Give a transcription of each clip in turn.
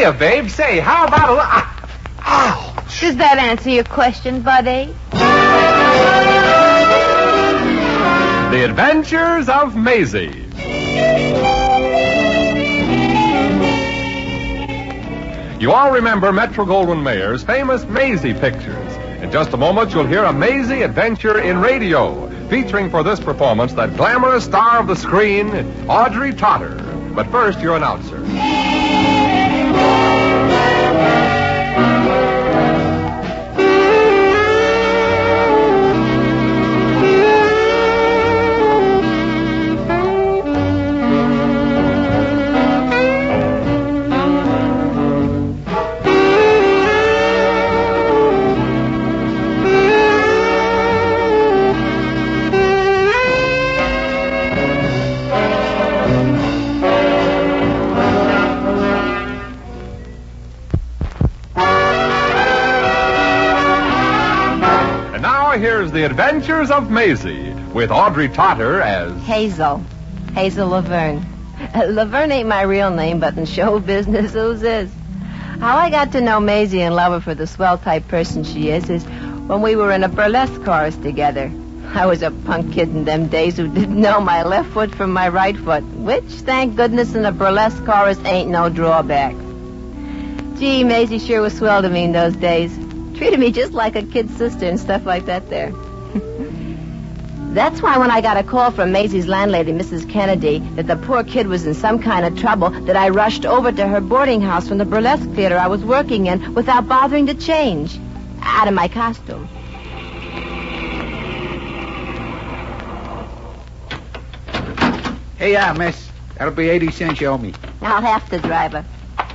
Hiya, babe. Say, how about a... Ouch. Does that answer your question, buddy? The Adventures of Maisie. You all remember Metro-Goldwyn-Mayer's famous Maisie pictures. In just a moment, you'll hear a Maisie adventure in radio, featuring for this performance that glamorous star of the screen, Audrey Totter. But first, your announcer. Here's The Adventures of Maisie, with Audrey Totter as... Hazel Laverne. Laverne ain't my real name, but in show business, whose is? How I got to know Maisie and love her for the swell type person she is when we were in a burlesque chorus together. I was a punk kid in them days who didn't know my left foot from my right foot, which, thank goodness, in a burlesque chorus ain't no drawback. Gee, Maisie sure was swell to me in those days. Treated me just like a kid sister and stuff like that there. That's why when I got a call from Maisie's landlady, Mrs. Kennedy, that the poor kid was in some kind of trouble, that I rushed over to her boarding house from the burlesque theater I was working in without bothering to change. Out of my costume. Hey, miss. That'll be 80 cents you owe me. I'll have to, driver.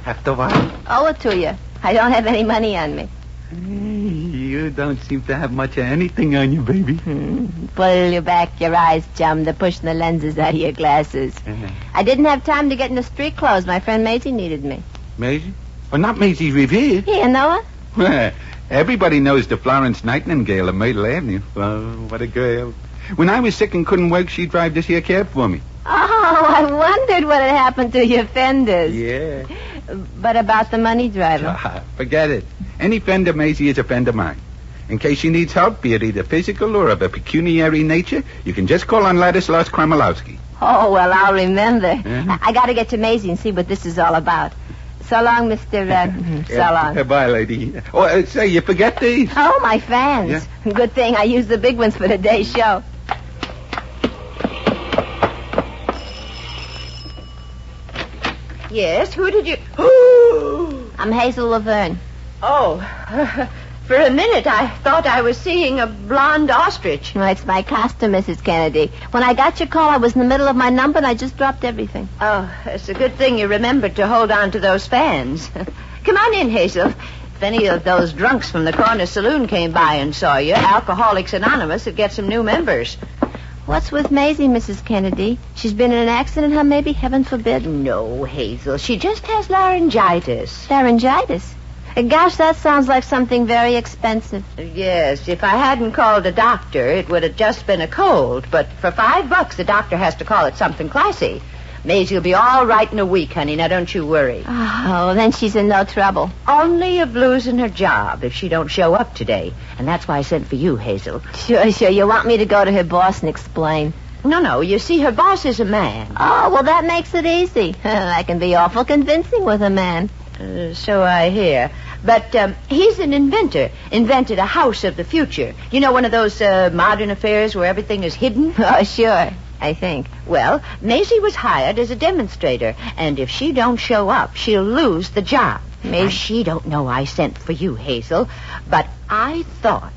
Have to what? Owe it to you. I don't have any money on me. You don't seem to have much of anything on you, baby. Pull your back, your eyes, chum. They're pushing the lenses out of your glasses. I didn't have time to get into street clothes. My friend Maisie needed me. Maisie? Well, not Maisie Revere. You know her? Everybody knows the Florence Nightingale of Myrtle Avenue. Oh, what a girl. When I was sick and couldn't work, she'd drive this here cab for me. Oh, I wondered what had happened to your fenders. Yeah. But about the money, driver? Forget it. Any fender Maisie is a friend of mine. In case she needs help, be it either physical or of a pecuniary nature, you can just call on Ladislaus Kromolowski. Oh, well, I'll remember. I got to get to Maisie and see what this is all about. So long, Mr. So long. Bye, lady. Oh, say, you forget these? Oh, my fans. Yeah? Good thing I used the big ones for today's show. Yes, who did you... I'm Hazel Laverne. Oh, for a minute I thought I was seeing a blonde ostrich. No, it's my costume, Mrs. Kennedy. When I got your call, I was in the middle of my number and I just dropped everything. Oh, it's a good thing you remembered to hold on to those fans. Come on in, Hazel. If any of those drunks from the corner saloon came by and saw you, Alcoholics Anonymous would get some new members. What's with Maisie, Mrs. Kennedy? She's been in an accident, huh, maybe? Heaven forbid. No, Hazel. She just has laryngitis. Laryngitis? Gosh, that sounds like something very expensive. Yes, if I hadn't called a doctor, it would have just been a cold. But for $5, the doctor has to call it something classy. Maisie will be all right in a week, honey. Now, don't you worry. Oh, then she's in no trouble. Only of losing her job if she don't show up today. And that's why I sent for you, Hazel. Sure. You want me to go to her boss and explain? No. You see, her boss is a man. Oh, well, that makes it easy. I can be awful convincing with a man. So I hear. But he's an inventor. Invented a house of the future. You know, one of those modern affairs where everything is hidden? Oh, sure. I think. Well, Maisie was hired as a demonstrator, and if she don't show up, she'll lose the job. Now, she don't know I sent for you, Hazel, but I thought,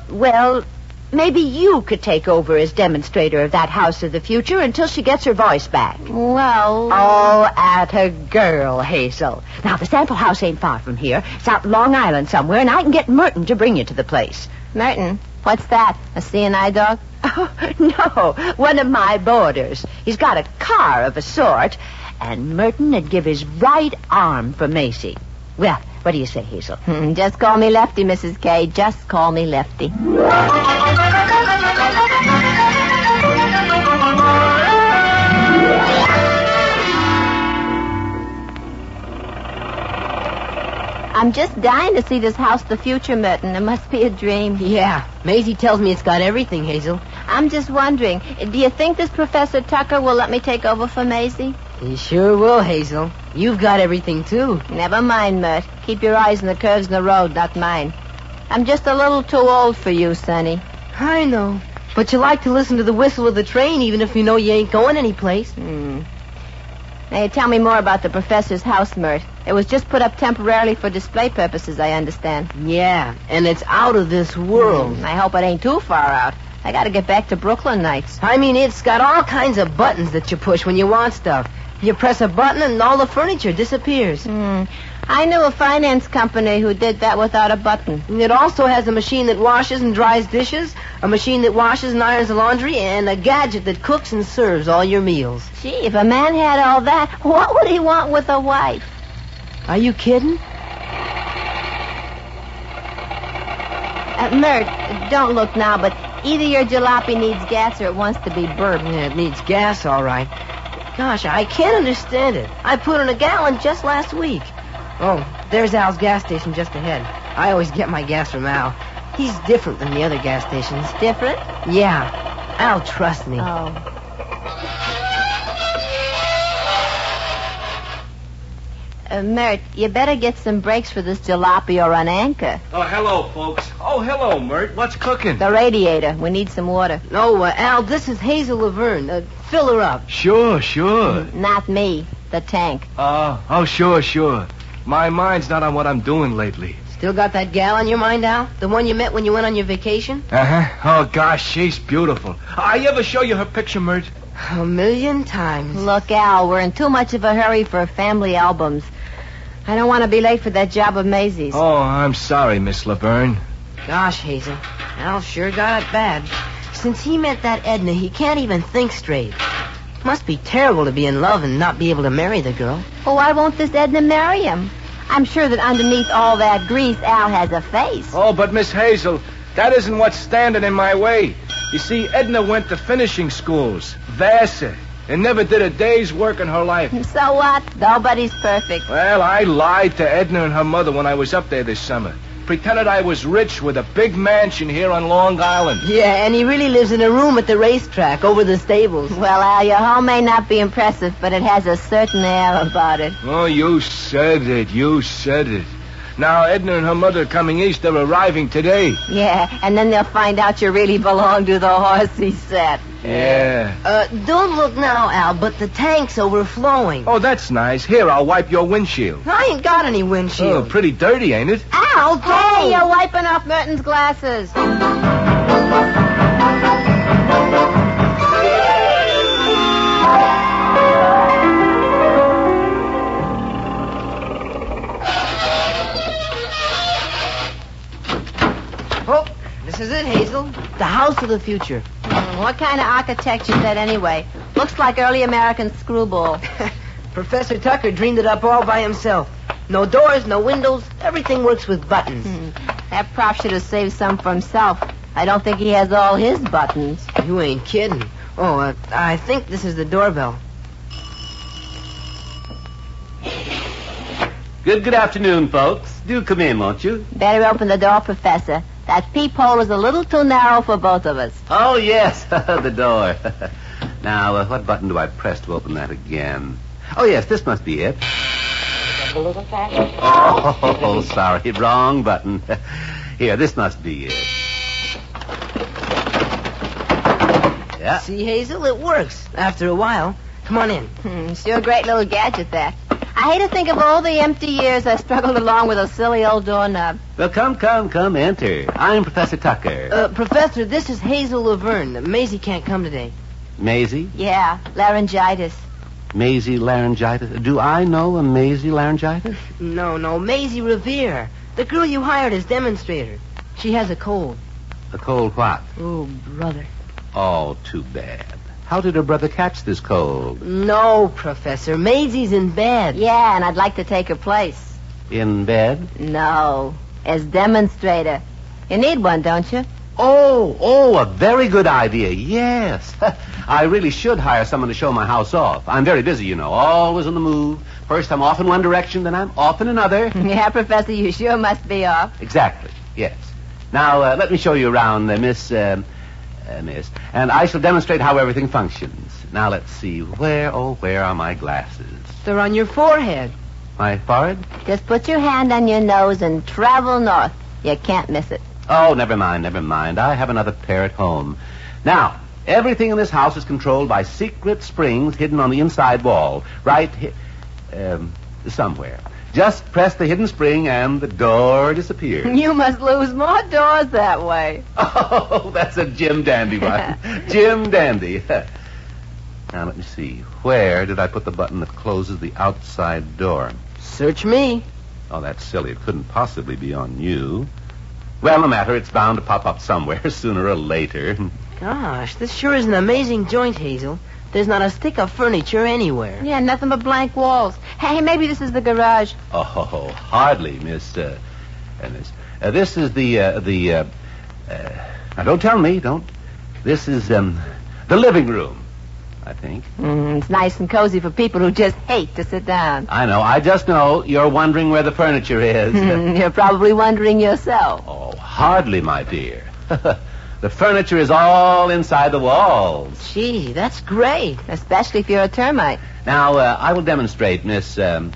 well, maybe you could take over as demonstrator of that house of the future until she gets her voice back. Well... Oh, at a girl, Hazel. Now, the sample house ain't far from here. It's out Long Island somewhere, and I can get Merton to bring you to the place. Merton? What's that? A CNI dog? Oh, no, one of my boarders. He's got a car of a sort, and Merton would give his right arm for Maisie. Well, what do you say, Hazel? Just call me Lefty, Mrs. K. Just call me Lefty. just dying to see this house of the future, Merton. It must be a dream. Yeah, Maisie tells me it's got everything, Hazel. I'm just wondering, do you think this Professor Tucker will let me take over for Maisie? He sure will, Hazel. You've got everything, too. Never mind, Mert. Keep your eyes on the curves in the road, not mine. I'm just a little too old for you, Sonny. I know. But you like to listen to the whistle of the train even if you know you ain't going anyplace. Now, tell me more about the professor's house, Mert. It was just put up temporarily for display purposes, I understand. Yeah, and it's out of this world. I hope it ain't too far out. I gotta get back to Brooklyn nights. I mean, it's got all kinds of buttons that you push when you want stuff. You press a button and all the furniture disappears. I knew a finance company who did that without a button. And it also has a machine that washes and dries dishes, a machine that washes and irons the laundry, and a gadget that cooks and serves all your meals. Gee, if a man had all that, what would he want with a wife? Are you kidding? Mert, don't look now, but either your jalopy needs gas or it wants to be burped. Yeah, it needs gas, all right. Gosh, I can't understand it. I put in a gallon just last week. Oh, there's Al's gas station just ahead. I always get my gas from Al. He's different than the other gas stations. Different? Yeah. Al trusts me. Oh. Mert, you better get some brakes for this jalopy or an anchor. Oh, hello, folks. Oh, hello, Mert. What's cooking? The radiator. We need some water. No, Al, this is Hazel Laverne. Fill her up. Sure. Not me. The tank. Sure. My mind's not on what I'm doing lately. Still got that gal on your mind, Al? The one you met when you went on your vacation? Uh-huh. Oh, gosh, she's beautiful. I ever show you her picture, Mert? 1,000,000 times. Look, Al, we're in too much of a hurry for family albums. I don't want to be late for that job of Maisie's. Oh, I'm sorry, Miss Laverne. Gosh, Hazel, Al sure got it bad. Since he met that Edna, he can't even think straight. Must be terrible to be in love and not be able to marry the girl. Well, why won't this Edna marry him? I'm sure that underneath all that grease, Al has a face. Oh, but Miss Hazel, that isn't what's standing in my way. You see, Edna went to finishing schools, Vassar, and never did a day's work in her life. So what? Nobody's perfect. Well, I lied to Edna and her mother when I was up there this summer. Pretended I was rich with a big mansion here on Long Island. Yeah, and he really lives in a room at the racetrack over the stables. Well, Al, your home may not be impressive, but it has a certain air about it. Oh, you said it. Now, Edna and her mother are coming east. They're arriving today. Yeah, and then they'll find out you really belong to the horsey set. Yeah. Don't look now, Al, but the tank's overflowing. Oh, that's nice. Here, I'll wipe your windshield. I ain't got any windshield. Oh, pretty dirty, ain't it? Al, Hey, you're wiping off Merton's glasses. Oh, this is it, Hazel. The house of the future. What kind of architecture is that anyway? Looks like early American screwball. Professor Tucker dreamed it up all by himself. No doors, no windows. Everything works with buttons. That prop should have saved some for himself. I don't think he has all his buttons. You ain't kidding. Oh, I think this is the doorbell. Good afternoon, folks. Do come in, won't you? Better open the door, Professor. That peephole is a little too narrow for both of us. Oh, yes, the door. Now, what button do I press to open that again? Oh, yes, this must be it. Oh, sorry, wrong button. Here, this must be it. Yeah. See, Hazel, it works. After a while. Come on in. Sure a great little gadget, that. I hate to think of all the empty years I struggled along with a silly old doorknob. Well, come, enter. I'm Professor Tucker. Professor, this is Hazel Laverne. Maisie can't come today. Maisie? Yeah, laryngitis. Maisie laryngitis. Do I know a Maisie laryngitis? No, Maisie Revere. The girl you hired as demonstrator. She has a cold. A cold what? Oh, brother. Oh, too bad. How did her brother catch this cold? No, Professor. Maisie's in bed. Yeah, and I'd like to take her place. In bed? No, as demonstrator. You need one, don't you? Oh, a very good idea. Yes. I really should hire someone to show my house off. I'm very busy, you know, always on the move, First I'm off in one direction, then I'm off in another. Yeah, Professor, you sure must be off. Exactly, yes. Now, let me show you around, Miss, and I shall demonstrate how everything functions. Now, let's see. Where are my glasses? They're on your forehead. My forehead? Just put your hand on your nose and travel north. You can't miss it. Oh, never mind. I have another pair at home. Now, everything in this house is controlled by secret springs hidden on the inside wall. Right somewhere. Just press the hidden spring and the door disappears. You must lose more doors that way. Oh, that's a Jim Dandy one. Jim Dandy. Now, let me see. Where did I put the button that closes the outside door? Search me. Oh, that's silly. It couldn't possibly be on you. Well, no matter. It's bound to pop up somewhere sooner or later. Gosh, this sure is an amazing joint, Hazel. There's not a stick of furniture anywhere. Yeah, nothing but blank walls. Hey, maybe this is the garage. Oh, hardly, Miss. This is the. Now, don't tell me. Don't. This is the living room, I think. It's nice and cozy for people who just hate to sit down. I know. I just know you're wondering where the furniture is. You're probably wondering yourself. Oh, hardly, my dear. The furniture is all inside the walls. Gee, that's great. Especially if you're a termite. Now, I will demonstrate, Miss, so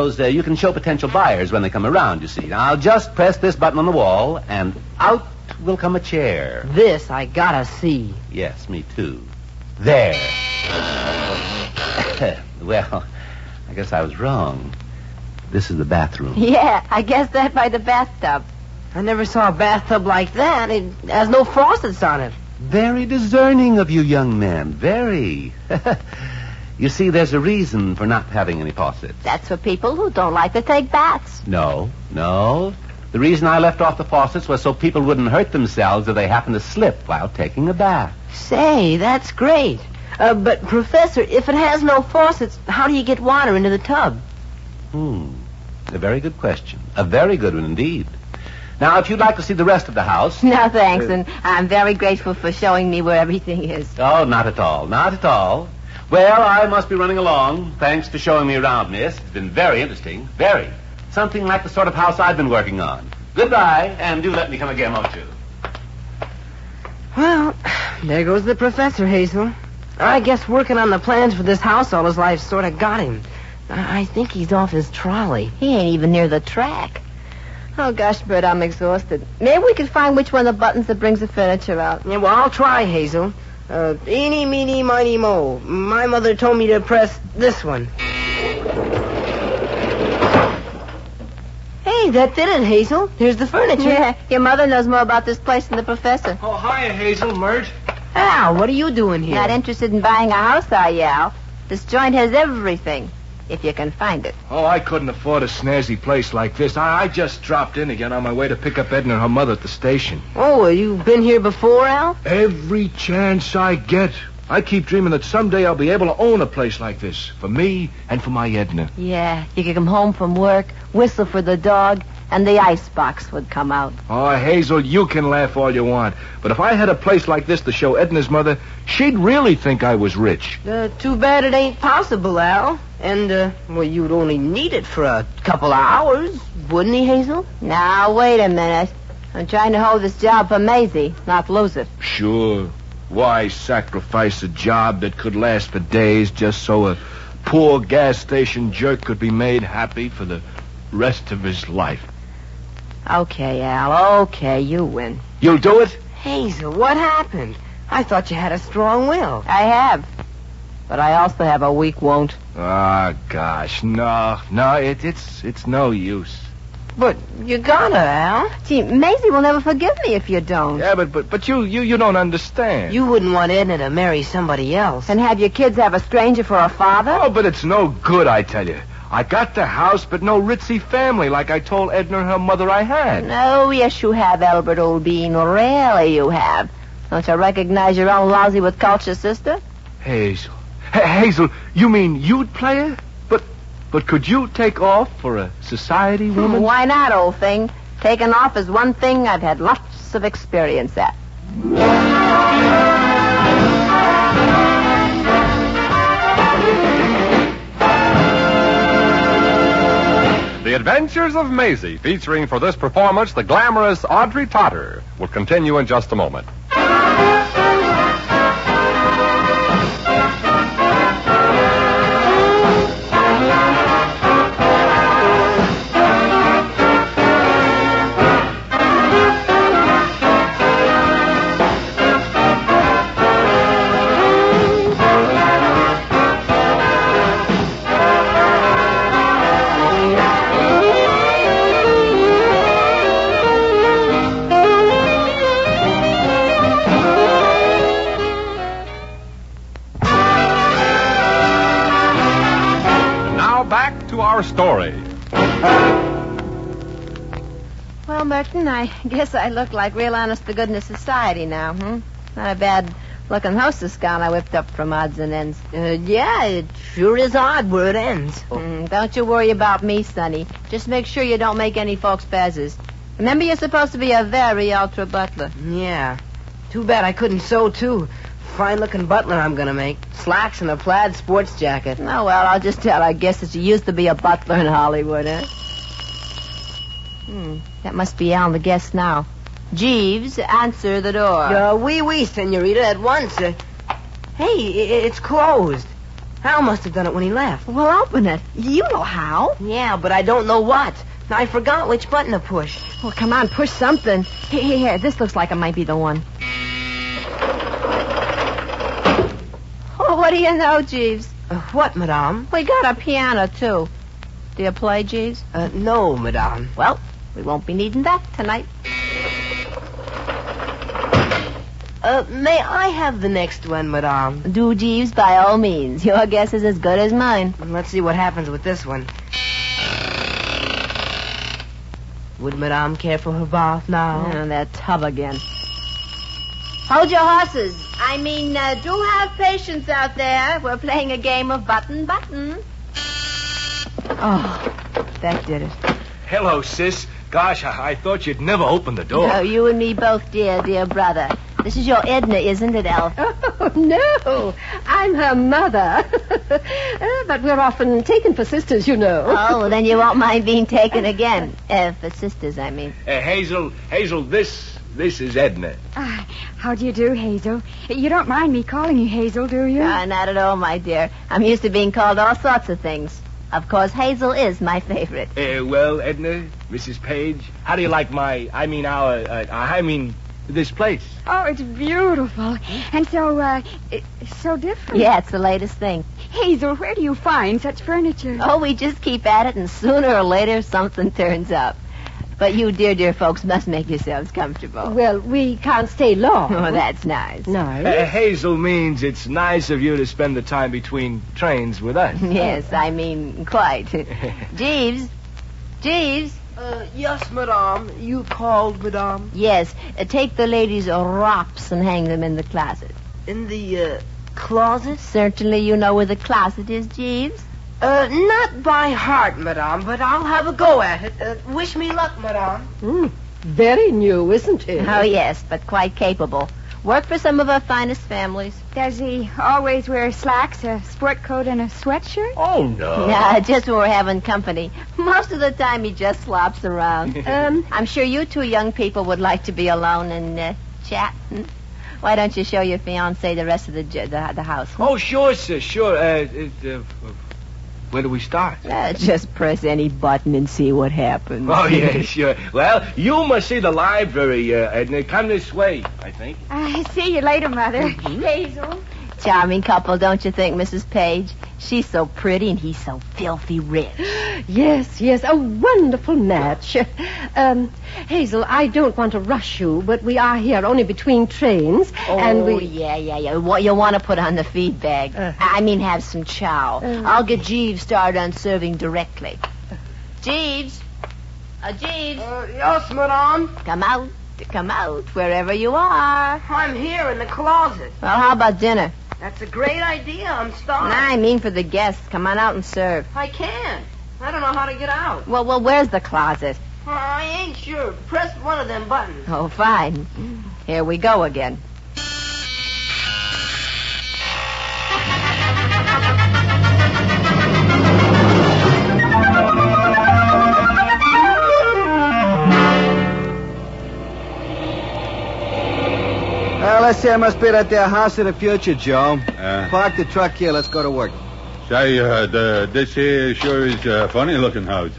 you can show potential buyers when they come around, you see. Now, I'll just press this button on the wall, and out will come a chair. This I gotta see. Yes, me too. There. Well, I guess I was wrong. This is the bathroom. Yeah, I guess that by the bathtub. I never saw a bathtub like that. It has no faucets on it. Very discerning of you young men. Very. You see, there's a reason for not having any faucets. That's for people who don't like to take baths. No. The reason I left off the faucets was so people wouldn't hurt themselves if they happened to slip while taking a bath. Say, that's great. But, Professor, if it has no faucets, how do you get water into the tub? A very good question. A very good one indeed. Now, if you'd like to see the rest of the house... No, thanks, and I'm very grateful for showing me where everything is. Oh, not at all. Well, I must be running along. Thanks for showing me around, miss. It's been very interesting. Very. Something like the sort of house I've been working on. Goodbye, and do let me come again, won't you? Well, there goes the professor, Hazel. I guess working on the plans for this house all his life sort of got him. I think he's off his trolley. He ain't even near the track. Oh, gosh, Bert, I'm exhausted. Maybe we could find which one of the buttons that brings the furniture out. Yeah, well, I'll try, Hazel. Eeny, meeny, miny, mo. My mother told me to press this one. Hey, that did it, Hazel. Here's the furniture. Yeah, your mother knows more about this place than the professor. Oh, hiya, Hazel, Mert. Al, what are you doing here? Not interested in buying a house, are you, Al? This joint has everything, if you can find it. Oh, I couldn't afford a snazzy place like this. I just dropped in again on my way to pick up Edna and her mother at the station. Oh, well, you've been here before, Al? Every chance I get. I keep dreaming that someday I'll be able to own a place like this, for me and for my Edna. Yeah, you could come home from work, whistle for the dog, and the icebox would come out. Oh, Hazel, you can laugh all you want. But if I had a place like this to show Edna's mother, she'd really think I was rich. Too bad it ain't possible, Al. And, well, you'd only need it for a couple of hours, wouldn't he, Hazel? Now, wait a minute. I'm trying to hold this job for Maisie, not lose it. Sure. Why sacrifice a job that could last for days just so a poor gas station jerk could be made happy for the rest of his life? Okay, Al, okay, you win. You'll do it? Hazel, what happened? I thought you had a strong will. I have. But I also have a weak won't. Ah, gosh, no, it's no use. But you gotta, Al. Gee, Maisie will never forgive me if you don't. Yeah, but you don't understand. You wouldn't want Edna to marry somebody else. And have your kids have a stranger for a father? Oh, but it's no good, I tell you. I got the house, but no ritzy family like I told Edna and her mother I had. No, yes, you have, Albert, old bean. Really, you have. Don't you recognize your own lousy with culture, sister? Hazel. Hazel, you mean you'd play her? But could you take off for a society woman? Why not, old thing? Taking off is one thing I've had lots of experience at. Adventures of Maisie, featuring for this performance the glamorous Audrey Totter, will continue in just a moment. Back to our story. Well, Merton, I guess I look like real honest-to-goodness society now, Not a bad-looking hostess gown I whipped up from odds and ends. Yeah, it sure is odd where it ends. Don't you worry about me, Sonny. Just make sure you don't make any folks bezzes. Remember, you're supposed to be a very ultra butler. Yeah. Too bad I couldn't sew, too. Fine-looking butler I'm gonna make. Slacks and a plaid sports jacket. Oh, well, I'll just tell our guest that you used to be a butler in Hollywood, huh? That must be Al, the guest now. Jeeves, answer the door. Oui, senorita, at once. Hey, it's closed. Hal must have done it when he left. Well, open it. You know how. Yeah, but I don't know what. I forgot which button to push. Well, come on, push something. Here, this looks like it might be the one. Oh, what do you know, Jeeves? What, madame? We got a piano, too. Do you play, Jeeves? No, madame. Well, we won't be needing that tonight. May I have the next one, madame? Do, Jeeves, by all means. Your guess is as good as mine. Let's see what happens with this one. Would madame care for her bath now? Oh, that tub again. Hold your horses. Do have patience out there. We're playing a game of button. Oh, that did it. Hello, sis. Gosh, I thought you'd never open the door. Oh, you and me both, dear brother. This is your Edna, isn't it, Elf? Oh, no. I'm her mother. But we're often taken for sisters, you know. Oh, well, then you won't mind being taken again. For sisters, I mean. Hazel, this is Edna. How do you do, Hazel? You don't mind me calling you Hazel, do you? Not at all, my dear. I'm used to being called all sorts of things. Of course, Hazel is my favorite. Well, Edna, Mrs. Page, how do you like this place? Oh, it's beautiful. And so different. Yeah, it's the latest thing. Hazel, where do you find such furniture? Oh, we just keep at it, and sooner or later something turns up. But you dear folks must make yourselves comfortable. Well, we can't stay long. Oh, that's nice. Nice? Hazel means it's nice of you to spend the time between trains with us. Yes, quite. Jeeves? Yes, madame. You called, madame? Yes. Take the ladies' wraps and hang them in the closet. In the, closet? Certainly you know where the closet is, Jeeves. Not by heart, madame, but I'll have a go at it. Wish me luck, madame. Very new, isn't it? Oh, yes, but quite capable. Worked for some of our finest families. Does he always wear slacks, a sport coat, and a sweatshirt? Oh, no. Nah, just when we're having company. Most of the time he just slops around. I'm sure you two young people would like to be alone and chat. Why don't you show your fiancé the rest of the house? Oh, sure, sis, sure. Where do we start? Just press any button and see what happens. Oh, yeah, sure. Well, you must see the library, Edna. Come this way, I think. See you later, Mother. Hazel. Charming couple, don't you think, Mrs. Page? She's so pretty and he's so filthy rich. Yes, a wonderful match. Hazel, I don't want to rush you, but we are here only between trains. Yeah. You want to put on the feed bag. Have some chow. I'll get Jeeves started on serving directly. Jeeves? Jeeves? Yes, madame. Come out, wherever you are. I'm here in the closet. Well, how about dinner? That's a great idea. I'm starving. For the guests. Come on out and serve. I can't. I don't know how to get out. Well, where's the closet? I ain't sure. Press one of them buttons. Oh, fine. Here we go again. Fella there must be at their house of the future, Joe. Park the truck here. Let's go to work. Say, this here sure is a funny-looking house.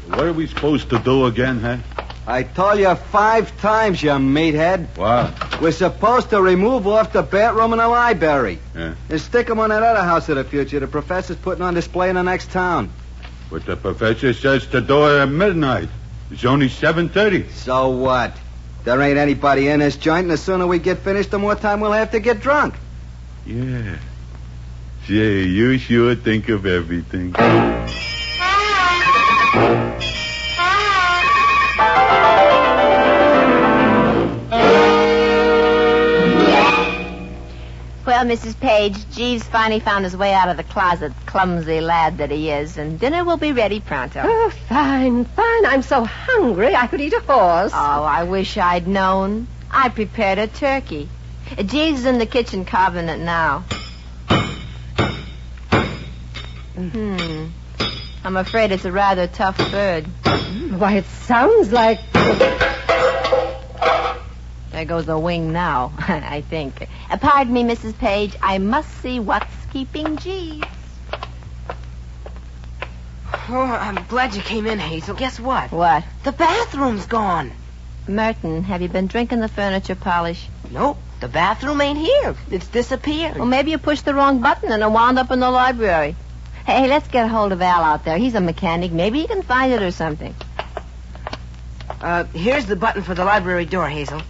What are we supposed to do again, huh? I told you 5 times, you meathead. What? We're supposed to remove off the bedroom and the library. Yeah. And stick them on that other house of the future the professor's putting on display in the next town. But the professor says to do it at midnight. It's only 7:30. So what? There ain't anybody in this joint, and the sooner we get finished, the more time we'll have to get drunk. Yeah. Say, you sure think of everything. Well, Mrs. Page, Jeeves finally found his way out of the closet, clumsy lad that he is, and dinner will be ready pronto. Oh, fine. I'm so hungry I could eat a horse. Oh, I wish I'd known. I prepared a turkey. Jeeves is in the kitchen carving it now. I'm afraid it's a rather tough bird. Why, it sounds like... There goes a wing now, I think. Pardon me, Mrs. Page. I must see what's keeping Jeeves. Oh, I'm glad you came in, Hazel. Guess what? What? The bathroom's gone. Merton, have you been drinking the furniture polish? Nope, the bathroom ain't here. It's disappeared. Well, maybe you pushed the wrong button and it wound up in the library. Hey, let's get a hold of Al out there. He's a mechanic. Maybe he can find it or something. Here's the button for the library door, Hazel.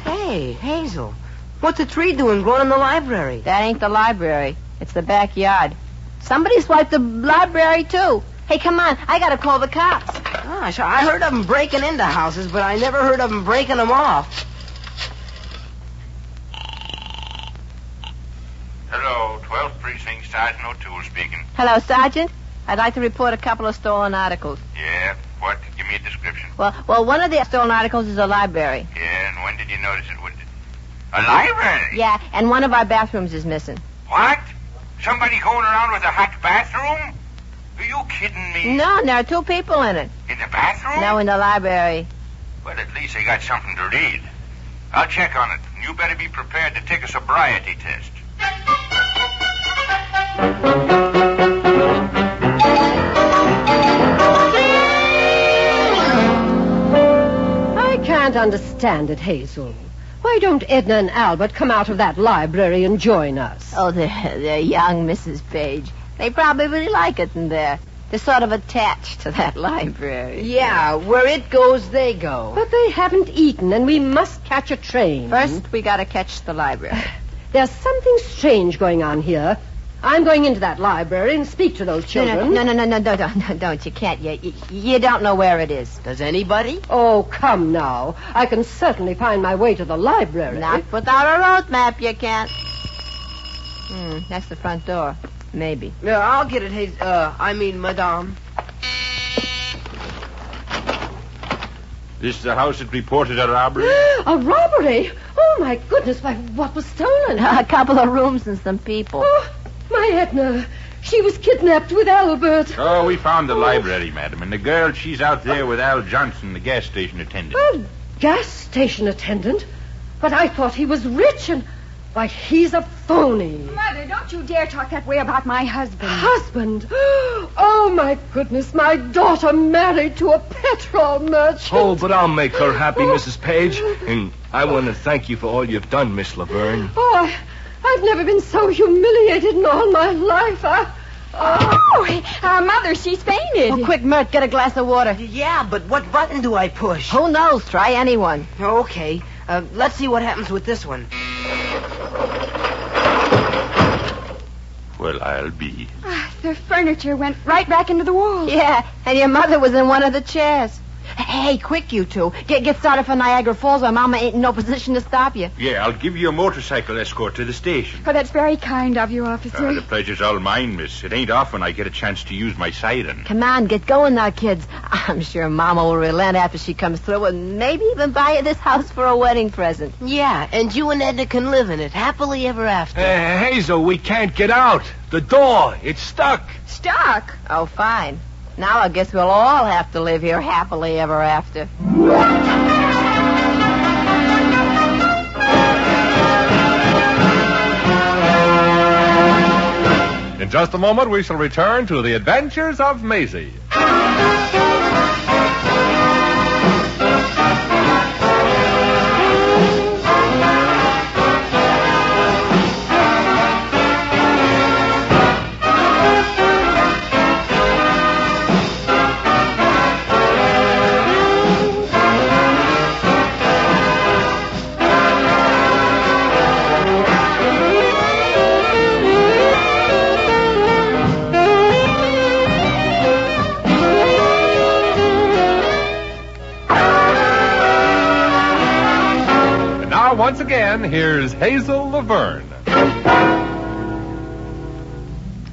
Hey, Hazel, what's a tree doing growing in the library? That ain't the library. It's the backyard. Somebody swiped the library, too. Hey, come on. I gotta call the cops. Gosh, I heard of them breaking into houses, but I never heard of them breaking them off. Hello, 12th Precinct, Sergeant O'Toole speaking. Hello, Sergeant. I'd like to report a couple of stolen articles. Yeah, what? Give me a description. Well, one of the stolen articles is a library. Yeah, and when did you notice it? A library? Yeah, and one of our bathrooms is missing. What? Somebody going around with a hot bathroom? Are you kidding me? No, there are 2 people in it. In the bathroom? No, in the library. Well, at least they got something to read. I'll check on it. You better be prepared to take a sobriety test. I can't understand it, Hazel. Why don't Edna and Albert come out of that library and join us? Oh, they're young, Mrs. Page. They probably really like it in there. They're sort of attached to that library. Yeah, where it goes, they go. But they haven't eaten, and we must catch a train. First, we gotta catch the library. There's something strange going on here. I'm going into that library and speak to those children. No, don't. You can't. You don't know where it is. Does anybody? Oh, come now. I can certainly find my way to the library. Not without a road map, you can't. That's the front door. Maybe. Yeah, I'll get it, Madame. This is the house that reported a robbery? A robbery? Oh, my goodness. Why, what was stolen? A couple of rooms and some people. Oh, my Edna. She was kidnapped with Albert. Oh, we found the library, madam. And the girl, she's out there with Al Johnson, the gas station attendant. A gas station attendant? But I thought he was rich and... Why, he's a phony. Mother, don't you dare talk that way about my husband. Husband? Oh, my goodness. My daughter married to a petrol merchant. Oh, but I'll make her happy, Mrs. Page. And I want to thank you for all you've done, Miss Laverne. Oh, I've never been so humiliated in all my life. Mother, she's fainted. Oh, quick, Mert, get a glass of water. Yeah, but what button do I push? Who knows? Try anyone. Okay. Let's see what happens with this one. Well, I'll be. The furniture went right back into the wall. Yeah, and your mother was in one of the chairs. Hey, quick, you two. Get started for Niagara Falls or Mama ain't in no position to stop you. Yeah, I'll give you a motorcycle escort to the station. Oh, that's very kind of you, officer. The pleasure's all mine, miss. It ain't often I get a chance to use my siren. Come on, get going now, kids. I'm sure Mama will relent after she comes through and maybe even buy you this house for a wedding present. Yeah, and you and Edna can live in it happily ever after. Hazel, we can't get out. The door, it's stuck. Stuck? Oh, fine. Now I guess we'll all have to live here happily ever after. just a moment, we shall return to the adventures of Maisie. Once again, here's Hazel Laverne.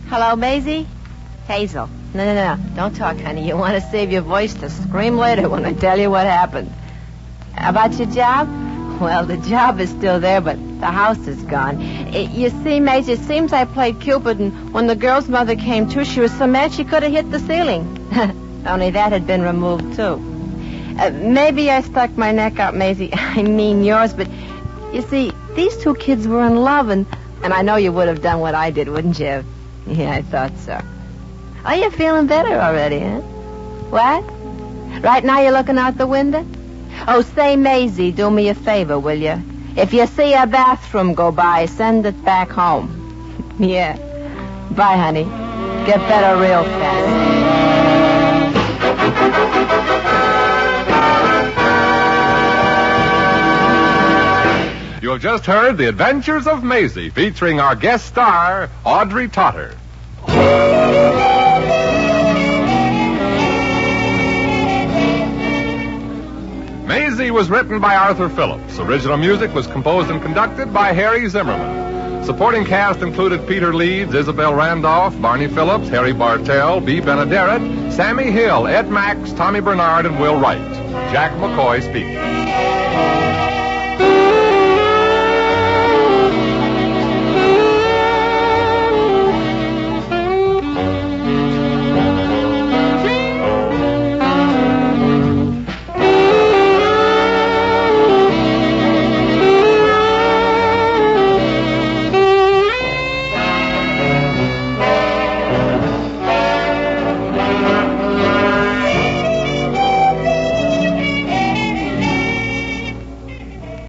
Hello, Maisie? Hazel. No. Don't talk, honey. You want to save your voice to scream later when I tell you what happened. About your job? Well, the job is still there, but the house is gone. You see, Maisie, it seems I played Cupid, and when the girl's mother came to, she was so mad she could have hit the ceiling. Only that had been removed, too. Maybe I stuck my neck out, Maisie. I mean yours, but... You see, these two kids were in love, and I know you would have done what I did, wouldn't you? Yeah, I thought so. Oh, you're feeling better already, huh? What? Right now you're looking out the window? Oh, say, Maisie, do me a favor, will you? If you see a bathroom go by, send it back home. Yeah. Bye, honey. Get better real fast. You have just heard The Adventures of Maisie, featuring our guest star, Audrey Totter. Maisie was written by Arthur Phillips. Original music was composed and conducted by Harry Zimmerman. Supporting cast included Peter Leeds, Isabel Randolph, Barney Phillips, Harry Bartell, Bea Benaderet, Sammy Hill, Ed Max, Tommy Bernard, and Will Wright. Jack McCoy speaking.